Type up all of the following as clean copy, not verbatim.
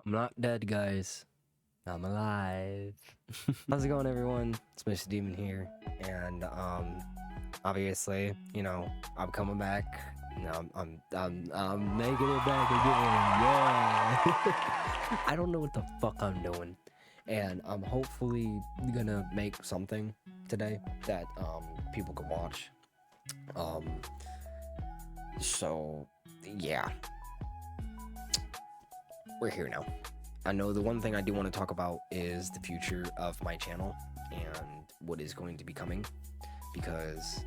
I'm not dead, guys. I'm alive. How's it going, everyone? It's STiM here, and obviously, I'm coming back. I'm making it back again. Yeah. I don't know what the fuck I'm doing, and I'm hopefully gonna make something today that people can watch. So yeah, we're here now. I know the one thing I do want to talk about is the future of my channel and what is going to be coming, because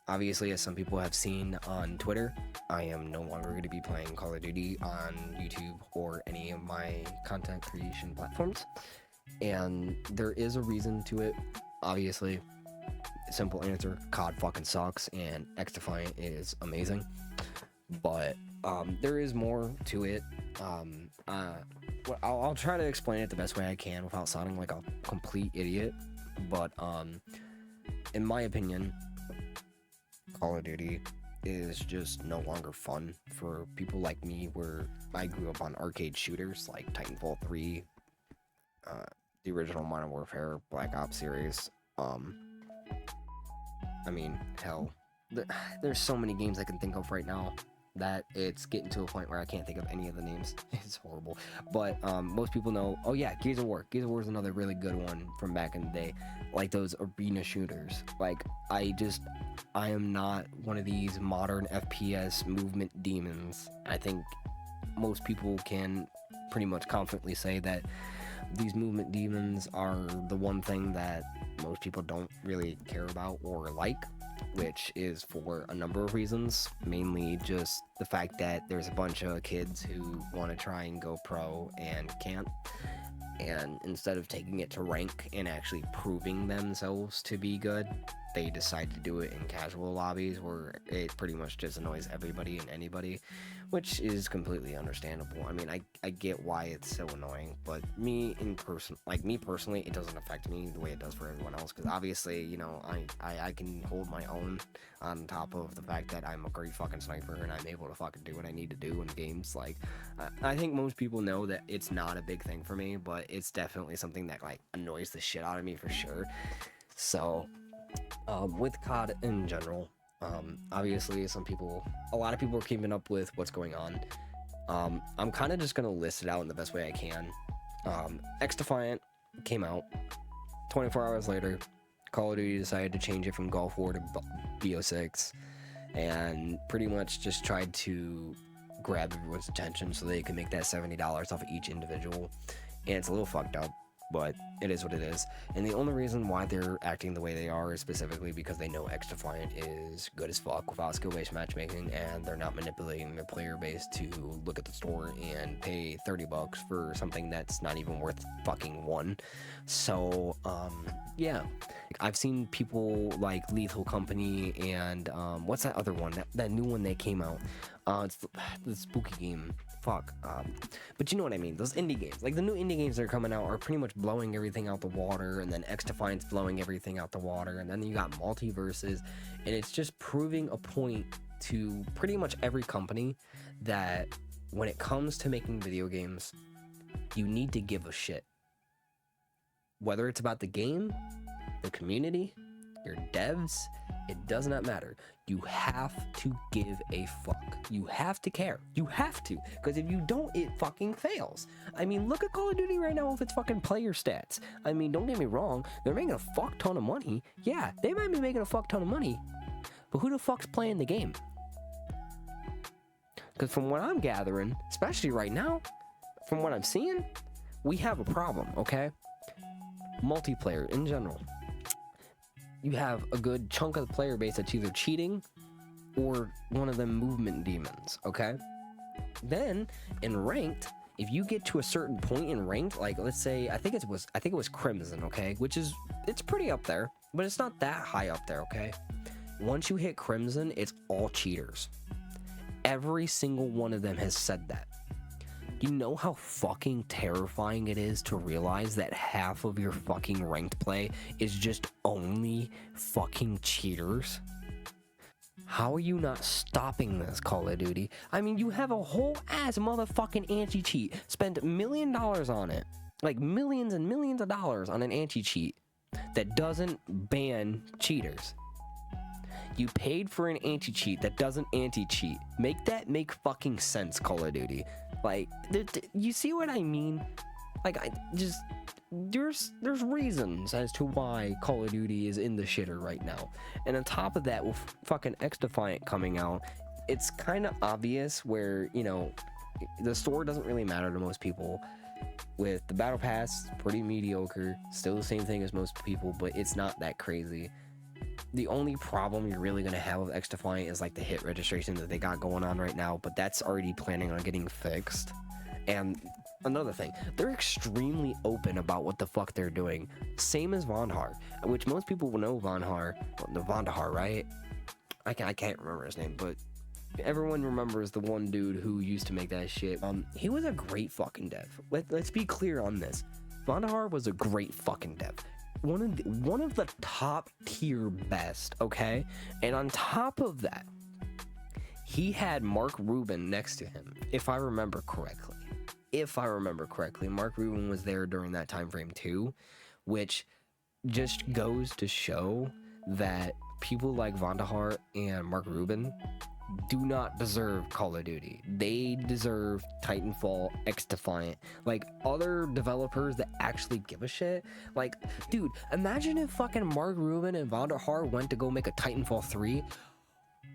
obviously, as some people have seen on Twitter, I am no longer going to be playing Call of Duty on YouTube or any of my content creation platforms, and there is a reason to it. Obviously, simple answer: COD fucking sucks and XDefiant is amazing, but there is more to it. I'll try to explain it the best way I can without sounding like a complete idiot, but in my opinion, Call of Duty is just no longer fun for people like me, where I grew up on arcade shooters like Titanfall 3, the original Modern Warfare, Black Ops series. I mean, hell, there's so many games I can think of right now that it's getting to a point where I can't think of any of the names. It's horrible. But most people know, oh yeah, Gears of War. Gears of War is another really good one from back in the day. Like those arena shooters. Like, I am not one of these modern FPS movement demons. I think most people can pretty much confidently say that these movement demons are the one thing that most people don't really care about or like, which is for a number of reasons, mainly just the fact that there's a bunch of kids who want to try and go pro and can't, and instead of taking it to rank and actually proving themselves to be good, they decide to do it in casual lobbies where it pretty much just annoys everybody and anybody, which is completely understandable. I mean, I get why it's so annoying, but me personally, it doesn't affect me the way it does for everyone else, because obviously, I can hold my own on top of the fact that I'm a great fucking sniper and I'm able to fucking do what I need to do in games. Like, I think most people know that it's not a big thing for me, but it's definitely something that, like, annoys the shit out of me for sure. So with COD in general, obviously a lot of people are keeping up with what's going on. I'm kind of just gonna list it out in the best way I can. XDefiant came out. 24 hours later, Call of Duty decided to change it from Gulf War to BO6, and pretty much just tried to grab everyone's attention so they can make that $70 off of each individual. And it's a little fucked up, but it is what it is. And the only reason why they're acting the way they are is specifically because they know XDefiant is good as fuck without skill-based matchmaking, and they're not manipulating their player base to look at the store and pay $30 for something that's not even worth fucking one. So yeah, I've seen people like Lethal Company and what's that other one, that new one that came out, it's the spooky game, but you know what I mean, those indie games, like the new indie games that are coming out are pretty much blowing everything out the water, and then XDefiant's blowing everything out the water, and then you got multiverses, and it's just proving a point to pretty much every company that when it comes to making video games, you need to give a shit. Whether it's about the game, the community, your devs, it does not matter. You have to give a fuck. You have to care. You have to. Because if you don't, it fucking fails. I mean, look at Call of Duty right now with its fucking player stats. I mean, don't get me wrong. They're making a fuck ton of money. Yeah, they might be making a fuck ton of money. But who the fuck's playing the game? Because from what I'm gathering, especially right now, from what I'm seeing, we have a problem, okay? Multiplayer in general. You have a good chunk of the player base that's either cheating or one of them movement demons, okay? Then in ranked, if you get to a certain point in ranked, like let's say I think it was Crimson, okay, it's pretty up there, but it's not that high up there, okay? Once you hit Crimson, it's all cheaters. Every single one of them has said that. You know how fucking terrifying it is to realize that half of your fucking ranked play is just only fucking cheaters? How are you not stopping this, Call of Duty? I mean, you have a whole ass motherfucking anti-cheat. Spent $1 million on it. Like millions and millions of dollars on an anti-cheat that doesn't ban cheaters. You paid for an anti-cheat that doesn't anti-cheat. Make that make fucking sense, Call of Duty. Like, you see what I mean? Like, there's reasons as to why Call of Duty is in the shitter right now. And on top of that, with fucking XDefiant coming out, it's kind of obvious where, you know, the store doesn't really matter to most people. With the Battle Pass, pretty mediocre, still the same thing as most people, but it's not that crazy. The only problem you're really going to have with XDefiant is like the hit registration that they got going on right now, but that's already planning on getting fixed. And another thing, they're extremely open about what the fuck they're doing. Same as Vondar, which most people will know Vondar, right? I can't remember his name, but everyone remembers the one dude who used to make that shit. He was a great fucking dev. Let's be clear on this. Vondar was a great fucking dev. One of the top tier best, okay? And on top of that, he had Mark Rubin next to him, if I remember correctly. Mark Rubin was there during that time frame too, which just goes to show that people like Vondar and Mark Rubin do not deserve Call of Duty. They deserve Titanfall, XDefiant, like other developers that actually give a shit. Like, dude, imagine if fucking Mark Rubin and Vondar went to go make a Titanfall 3.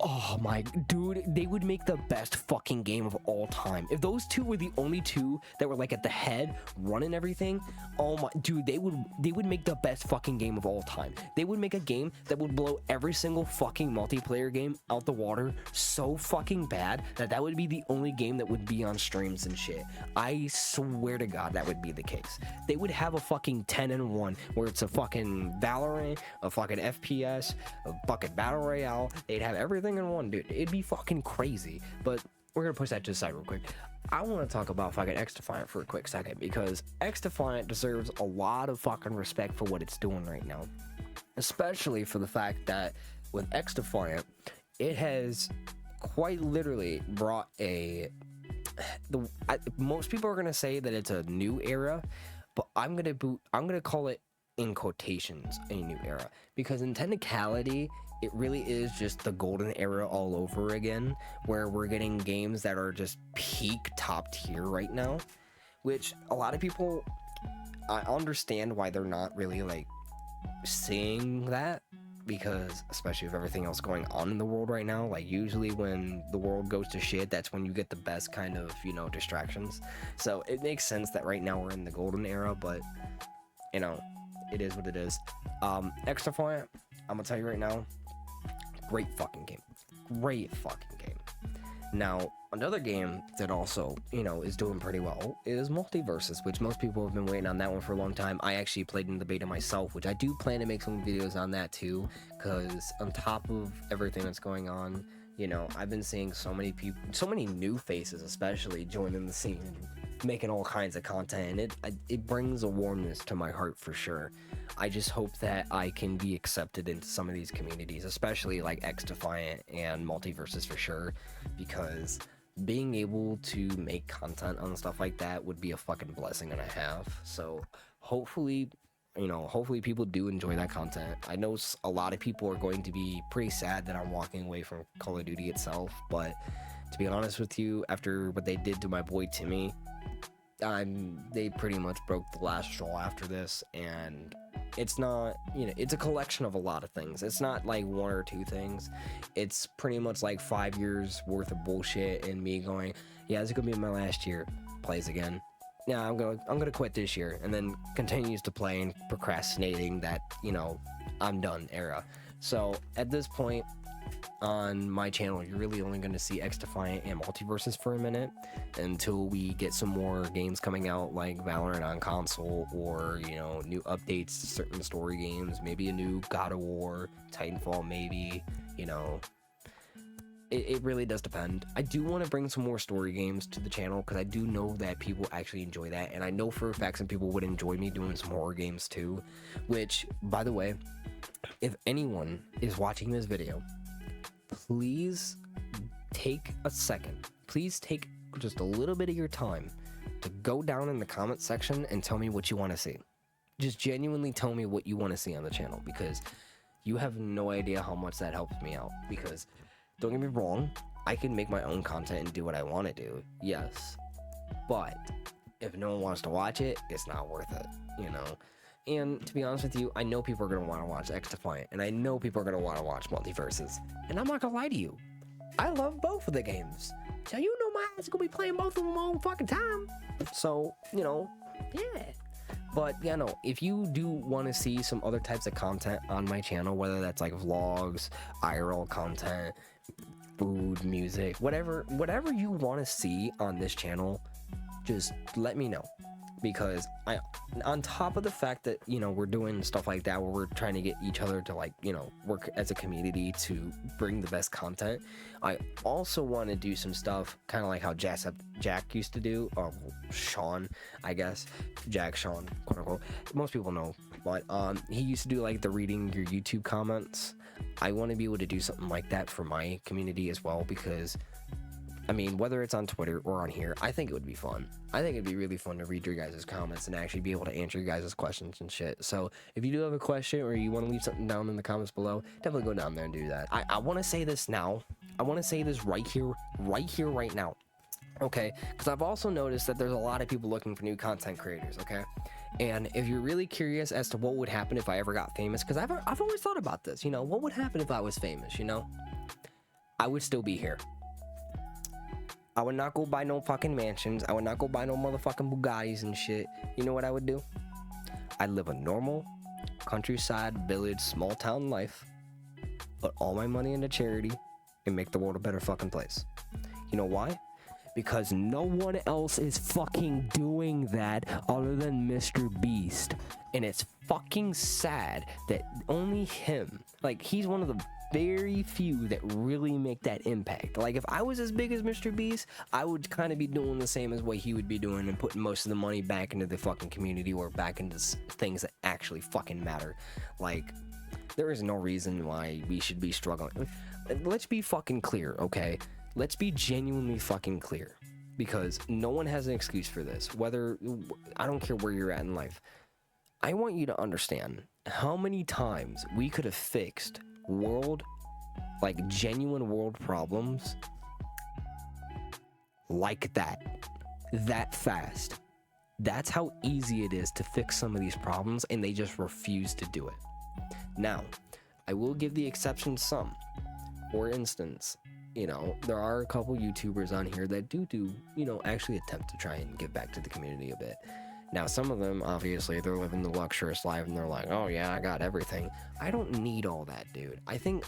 Oh my, dude, they would make the best fucking game of all time. If those two were the only two that were like at the head running everything, oh my, dude, they would make the best fucking game of all time. They would make a game that would blow every single fucking multiplayer game out the water so fucking bad that would be the only game that would be on streams and shit. I swear to God that would be the case. They would have a fucking 10-1 where it's a fucking Valorant, a fucking FPS, a fucking Battle Royale. They'd have everything in one, dude. It'd be fucking crazy. But we're gonna push that to the side real quick. I want to talk about fucking XDefiant for a quick second, because XDefiant deserves a lot of fucking respect for what it's doing right now, especially for the fact that with XDefiant, it has quite literally brought most people are gonna say that it's a new era, but I'm gonna call it, in quotations, a new era, because in technicality it really is just the golden era all over again, where we're getting games that are just peak top tier right now, which a lot of people, I understand why they're not really like seeing that, because especially with everything else going on in the world right now, like usually when the world goes to shit, that's when you get the best kind of, you know, distractions. So it makes sense that right now we're in the golden era, but you know, it is what it is. XDefiant, I'm gonna tell you right now, great fucking game. Now, another game that also, you know, is doing pretty well is Multiverses, which most people have been waiting on that one for a long time. I actually played in the beta myself, which I do plan to make some videos on that too, because on top of everything that's going on, you know, I've been seeing so many people, so many new faces especially, joining the scene, making all kinds of content, and it brings a warmness to my heart for sure. I just hope that I can be accepted into some of these communities, especially like XDefiant and Multiverses for sure, because being able to make content on stuff like that would be a fucking blessing and a half. So hopefully, you know, hopefully people do enjoy that content. I know a lot of people are going to be pretty sad that I'm walking away from Call of Duty itself, but to be honest with you, after what they did to my boy Timmy, they pretty much broke the last straw after this, and it's not, you know, it's a collection of a lot of things. It's not like one or two things. It's pretty much like 5 years worth of bullshit and me going, yeah, this is gonna be my last year. Plays again. Yeah, I'm gonna quit this year, and then continues to play and procrastinating that, you know, I'm done era. So at this point on my channel, you're really only going to see XDefiant and Multiverses for a minute until we get some more games coming out like Valorant on console, or, you know, new updates to certain story games, maybe a new God of War, Titanfall maybe, you know. It really does depend. I do want to bring some more story games to the channel, because I do know that people actually enjoy that, and I know for a fact some people would enjoy me doing some horror games too, which, by the way, if anyone is watching this video please take a second. Please take just a little bit of your time to go down in the comment section and tell me what you want to see. Just genuinely tell me what you want to see on the channel, because you have no idea how much that helps me out. Because don't get me wrong, I can make my own content and do what I want to do, yes, but if no one wants to watch it, it's not worth it, you know. And to be honest with you, I know people are going to want to watch XDefiant, and I know people are going to want to watch Multiverses, and I'm not going to lie to you, I love both of the games, so you know my ass is going to be playing both of them all fucking time. So, you know, yeah. But yeah, no, if you do want to see some other types of content on my channel, whether that's like vlogs, IRL content, food, music, whatever you want to see on this channel, just let me know. Because on top of the fact that, you know, we're doing stuff like that where we're trying to get each other to, like, you know, work as a community to bring the best content, I also want to do some stuff kind of like how Jack used to do, or Sean, I guess, Sean, quote unquote, most people know, but he used to do like the reading your YouTube comments. I want to be able to do something like that for my community as well, because I mean, whether it's on Twitter or on here, I think it would be fun. I think it'd be really fun to read your guys' comments and actually be able to answer your guys' questions and shit. So if you do have a question or you want to leave something down in the comments below, definitely go down there and do that. I want to say this now. I want to say this right here, right now. Okay? Because I've also noticed that there's a lot of people looking for new content creators, okay? And if you're really curious as to what would happen if I ever got famous, because I've always thought about this, you know, what would happen if I was famous, you know? I would still be here. I would not go buy no fucking mansions. I would not go buy no motherfucking Bugattis and shit. You know what I would do? I'd live a normal countryside, village, small town life, put all my money into charity, and make the world a better fucking place. You know why? Because no one else is fucking doing that other than Mr. Beast. And it's fucking sad that only him, like, he's one of the very few that really make that impact. Like, if I was as big as Mr. Beast, I would kind of be doing the same as what he would be doing and putting most of the money back into the fucking community or back into things that actually fucking matter. Like, there is no reason why we should be struggling. Let's be fucking clear, okay? Let's be genuinely fucking clear, because no one has an excuse for this. Whether, I don't care where you're at in life. I want you to understand how many times we could have fixed genuine world problems like that fast. That's how easy it is to fix some of these problems, and they just refuse to do it. Now, I will give the exception some. For instance, you know, there are a couple YouTubers on here that do, you know, actually attempt to try and give back to the community a bit. Now, some of them, obviously, they're living the luxurious life and they're like, oh yeah, I got everything. I don't need all that, dude. I think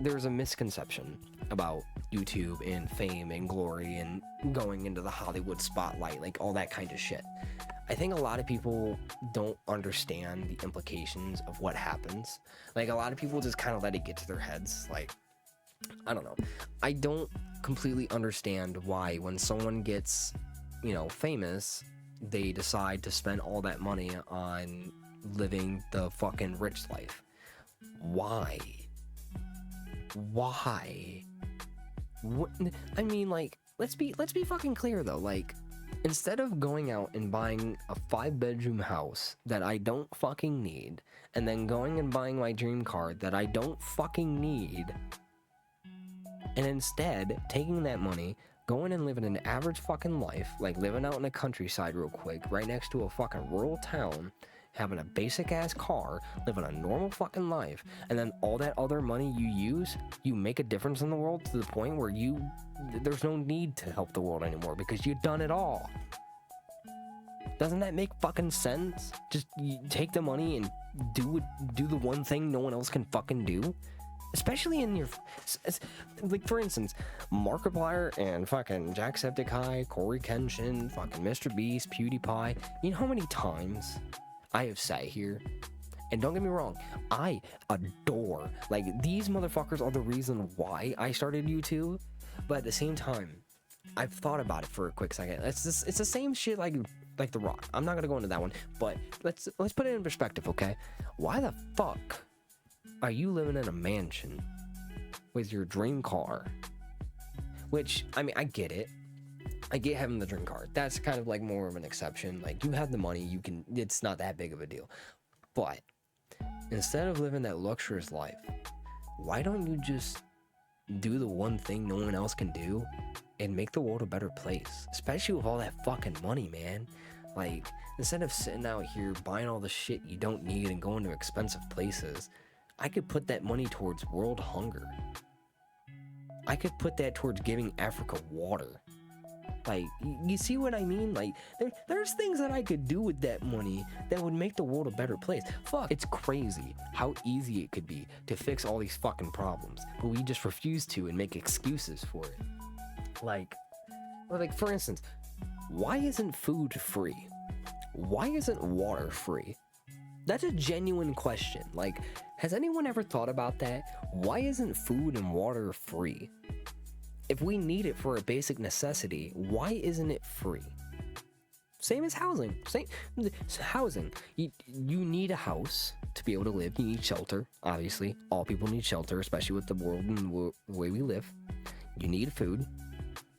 there's a misconception about YouTube and fame and glory and going into the Hollywood spotlight, like all that kind of shit. I think a lot of people don't understand the implications of what happens. Like, a lot of people just kind of let it get to their heads. Like, I don't know. I don't completely understand why when someone gets, you know, famous, they decide to spend all that money on living the fucking rich life. Why? What? I mean, like, let's be fucking clear though. Like, instead of going out and buying a 5-bedroom house that I don't fucking need, and then going and buying my dream car that I don't fucking need, and instead taking that money, going and living an average fucking life, like living out in the countryside real quick, right next to a fucking rural town, having a basic ass car, living a normal fucking life, and then all that other money you use, you make a difference in the world to the point where there's no need to help the world anymore because you've done it all. Doesn't that make fucking sense? Just you take the money and do the one thing no one else can fucking do. Especially in your, like, for instance, Markiplier and fucking Jacksepticeye, Corey Kenshin, fucking Mr. Beast, PewDiePie. You know how many times I have sat here, and don't get me wrong, I adore, like, these motherfuckers are the reason why I started YouTube, but at the same time, I've thought about it for a quick second. It's the same shit like The Rock. I'm not gonna go into that one, but let's put it in perspective, okay? Why the fuck are you living in a mansion with your dream car, which, I mean, I get it. I get having the dream car. That's kind of like more of an exception. Like, you have the money, you can, it's not that big of a deal. But instead of living that luxurious life, why don't you just do the one thing no one else can do and make the world a better place? Especially with all that fucking money, man. Like, instead of sitting out here buying all the shit you don't need and going to expensive places, I could put that money towards world hunger. I could put that towards giving Africa water. Like, you see what I mean? Like, there's things that I could do with that money that would make the world a better place. Fuck, it's crazy how easy it could be to fix all these fucking problems, but we just refuse to and make excuses for it. Like, for instance, why isn't food free? Why isn't water free? That's a genuine question. Like, has anyone ever thought about that? Why isn't food and water free? If we need it for a basic necessity, why isn't it free? Same as housing. Housing. You need a house to be able to live. You need shelter. Obviously, all people need shelter, especially with the world and the way we live. You need food.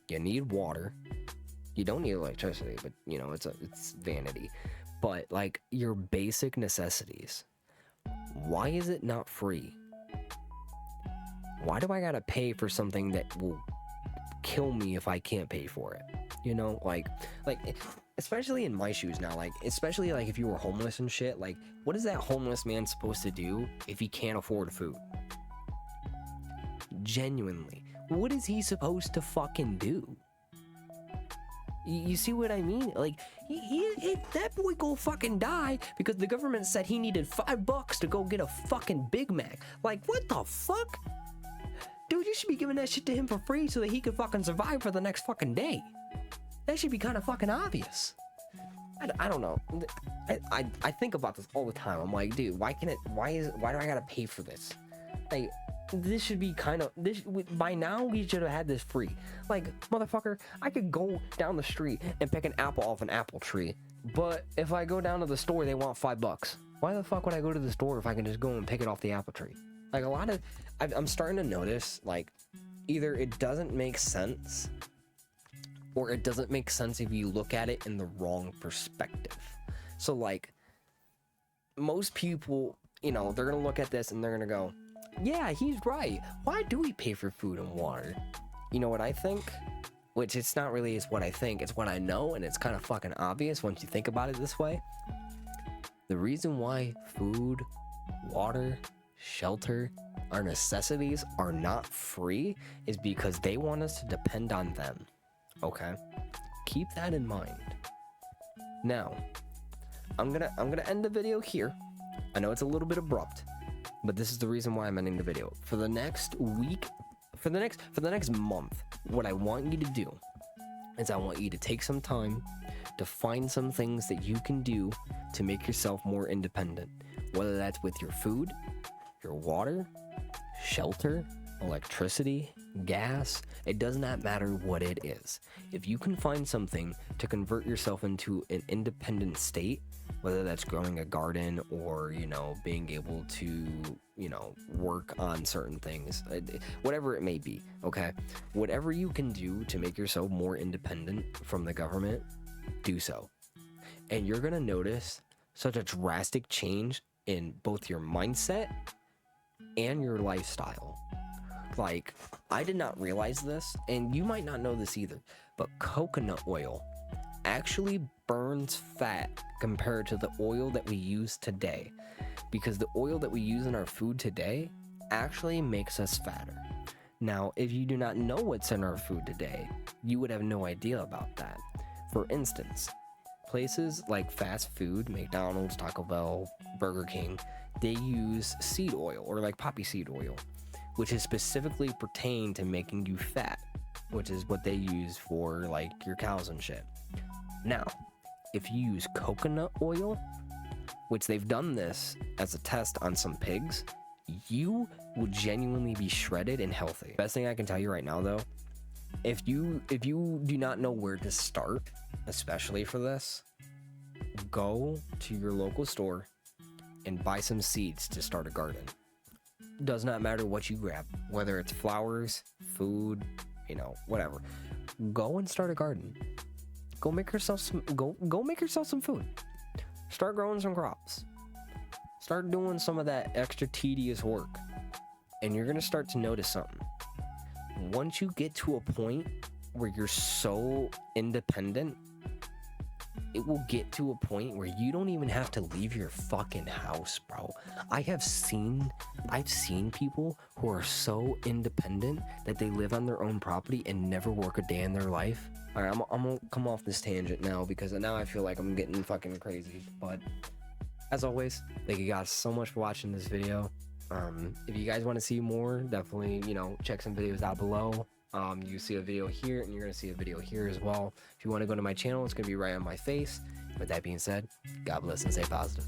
You need water. You don't need electricity, but you know, it's vanity. But like, your basic necessities, why is it not free? Why do I gotta pay for something that will kill me if I can't pay for it? You know, like especially in my shoes now, like, especially like if you were homeless and shit, like, what is that homeless man supposed to do if he can't afford food? Genuinely, what is he supposed to fucking do? You see what I mean? Like, that boy go fucking die because the government said he needed $5 to go get a fucking Big Mac. Like, what the fuck? Dude, you should be giving that shit to him for free so that he could fucking survive for the next fucking day. That should be kind of fucking obvious. I don't know. I think about this all the time. I'm like, dude, why do I gotta pay for this? Like, this should be kind of, by now we should have had this free. Like, motherfucker, I could go down the street and pick an apple off an apple tree, but if I go down to the store, they want $5. Why the fuck would I go to the store if I can just go and pick it off the apple tree? Like, a lot of, I'm starting to notice, like, either it doesn't make sense, or it doesn't make sense if you look at it in the wrong perspective. So, like, most people, you know, they're gonna look at this and they're gonna go, yeah, he's right. Why do we pay for food and water? You know what I think? Which it's not really is what I think, it's what I know, and it's kind of fucking obvious once you think about it this way. The reason why food, water, shelter, our necessities are not free is because they want us to depend on them. Okay? Keep that in mind. Now, I'm gonna end the video here. I know it's a little bit abrupt, but this is the reason why I'm ending the video. For the next week, for the next month, what I want you to do is I want you to take some time to find some things that you can do to make yourself more independent. Whether that's with your food, your water, shelter, electricity, gas, it does not matter what it is. If you can find something to convert yourself into an independent state, whether that's growing a garden or, you know, being able to, you know, work on certain things, whatever it may be, okay? Whatever you can do to make yourself more independent from the government, do so. And you're gonna notice such a drastic change in both your mindset and your lifestyle. Like, I did not realize this, and you might not know this either, but coconut oil actually burns fat compared to the oil that we use today, because the oil that we use in our food today actually makes us fatter. Now, if you do not know what's in our food today, you would have no idea about that. For instance, places like fast food, McDonald's, Taco Bell, Burger King, they use seed oil, or like poppy seed oil, which is specifically pertained to making you fat, which is what they use for like your cows and shit. Now, if you use coconut oil, which they've done this as a test on some pigs, you will genuinely be shredded and healthy. Best thing I can tell you right now though, if you do not know where to start, especially for this, go to your local store and buy some seeds to start a garden. does not matter what you grab, whether it's flowers, food, you know, whatever. Go and start a garden. Go make yourself some go make yourself some food. Start growing some crops. Start doing some of that extra tedious work. And you're gonna start to notice something. Once you get to a point where you're so independent, it will get to a point where you don't even have to leave your fucking house, bro. I've seen people who are so independent that they live on their own property and never work a day in their life. All right, I'm gonna come off this tangent now because now I feel like I'm getting fucking crazy. But as always, thank you guys so much for watching this video. If you guys want to see more, definitely, you know, check some videos out below. You see a video here and you're gonna see a video here as well. If you want to go to my channel, it's gonna be right on my face. With that being said, God bless and stay positive.